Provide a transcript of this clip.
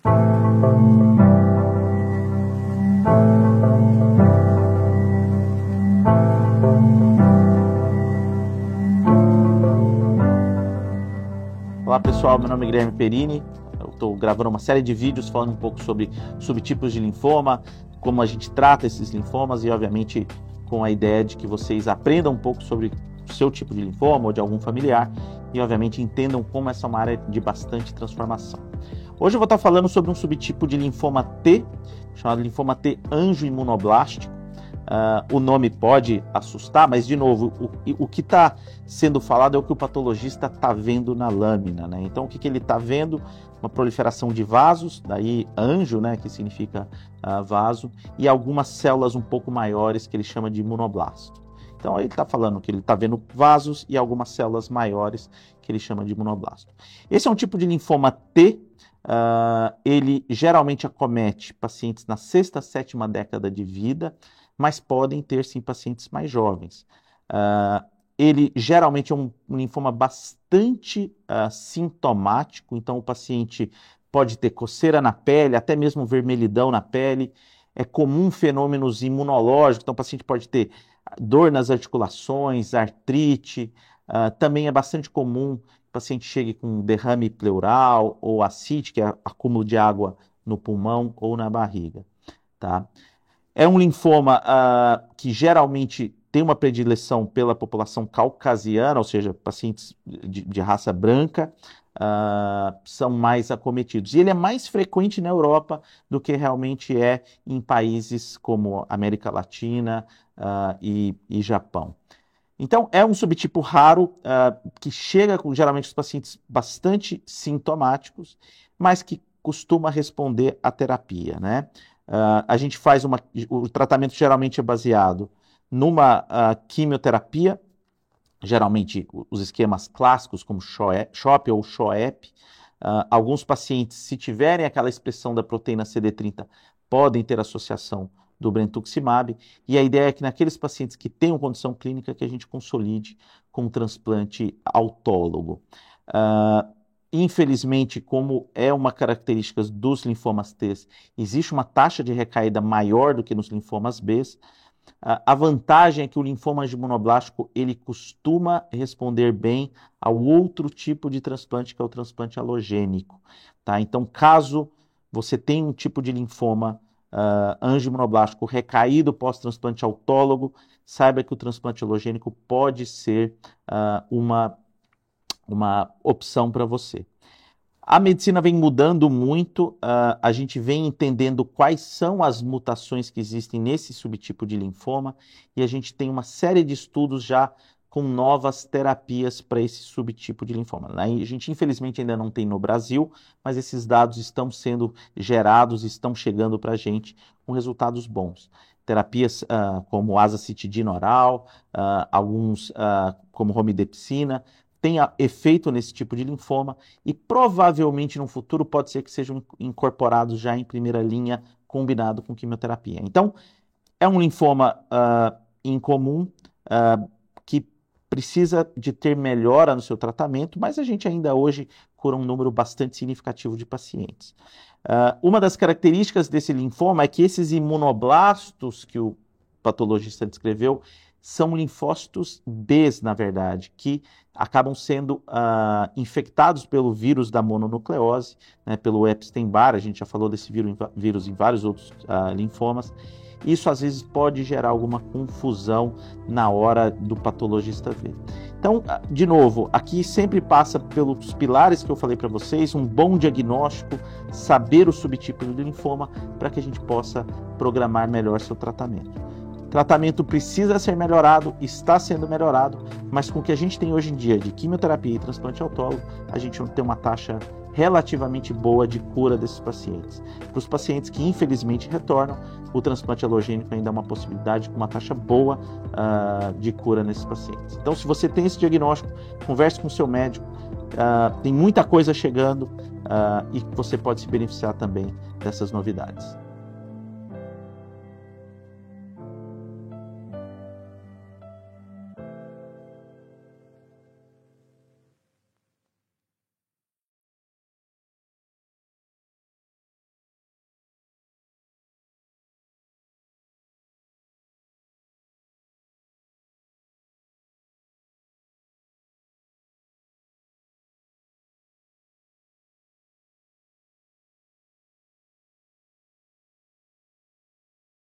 Olá pessoal, meu nome é Guilherme Perini, eu estou gravando uma série de vídeos falando um pouco sobre subtipos de linfoma, como a gente trata esses linfomas e obviamente com a ideia de que vocês aprendam um pouco sobre o seu tipo de linfoma ou de algum familiar e obviamente entendam como essa é uma área de bastante transformação. Hoje eu vou estar falando sobre um subtipo de linfoma T, chamado linfoma T angioimunoblástico. O nome pode assustar, mas de novo, o que está sendo falado é o que o patologista está vendo na lâmina, né? Então o que ele está vendo? Uma proliferação de vasos, daí angio, né, que significa vaso, e algumas células um pouco maiores que ele chama de imunoblasto. Então ele está falando que ele está vendo vasos e algumas células maiores que ele chama de imunoblasto. Esse é um tipo de linfoma T. Ele geralmente acomete pacientes na 6ª, 7ª década de vida, mas podem ter sim pacientes mais jovens. Ele geralmente é um linfoma bastante sintomático, então o paciente pode ter coceira na pele, até mesmo vermelhidão na pele. É comum fenômenos imunológicos, então o paciente pode ter dor nas articulações, artrite. Também é bastante comum que o paciente chegue com derrame pleural ou ascite, que é acúmulo de água no pulmão ou na barriga, tá? É um linfoma que geralmente tem uma predileção pela população caucasiana, ou seja, pacientes de raça branca são mais acometidos. E ele é mais frequente na Europa do que realmente é em países como América Latina e Japão. Então, é um subtipo raro que chega com geralmente os pacientes bastante sintomáticos, mas que costuma responder à terapia, né? A gente faz o tratamento geralmente é baseado numa quimioterapia, geralmente os esquemas clássicos como CHOP ou CHOEP. Alguns pacientes, se tiverem aquela expressão da proteína CD30, podem ter associação do brentuximab, e a ideia é que naqueles pacientes que tenham condição clínica que a gente consolide com um transplante autólogo. Infelizmente, como é uma característica dos linfomas T, existe uma taxa de recaída maior do que nos linfomas B. A vantagem é que o linfoma angioimunoblástico ele costuma responder bem ao outro tipo de transplante, que é o transplante alogênico, tá? Então, caso você tenha um tipo de linfoma angioimunoblástico recaído pós-transplante autólogo, saiba que o transplante alogênico pode ser uma opção para você. A medicina vem mudando muito, a gente vem entendendo quais são as mutações que existem nesse subtipo de linfoma e a gente tem uma série de estudos já com novas terapias para esse subtipo de linfoma. A gente infelizmente ainda não tem no Brasil, mas esses dados estão sendo gerados, estão chegando para a gente com resultados bons. Terapias como azacitidina oral, alguns como romidepsina, tem efeito nesse tipo de linfoma e provavelmente no futuro pode ser que sejam incorporados já em primeira linha combinado com quimioterapia. Então, é um linfoma incomum que precisa de ter melhora no seu tratamento, mas a gente ainda hoje cura um número bastante significativo de pacientes. Uma das características desse linfoma é que esses imunoblastos que o patologista descreveu são linfócitos B, na verdade, que acabam sendo infectados pelo vírus da mononucleose, né, pelo Epstein-Barr. A gente já falou desse vírus em vários outros linfomas. Isso às vezes pode gerar alguma confusão na hora do patologista ver. Então, de novo, aqui sempre passa pelos pilares que eu falei para vocês, um bom diagnóstico, saber o subtipo do linfoma para que a gente possa programar melhor seu tratamento. O tratamento precisa ser melhorado, está sendo melhorado, mas com o que a gente tem hoje em dia de quimioterapia e transplante autólogo, a gente não tem uma taxa relativamente boa de cura desses pacientes. Para os pacientes que infelizmente retornam, o transplante alogênico ainda é uma possibilidade com uma taxa boa de cura nesses pacientes. Então, se você tem esse diagnóstico, converse com o seu médico, tem muita coisa chegando e você pode se beneficiar também dessas novidades.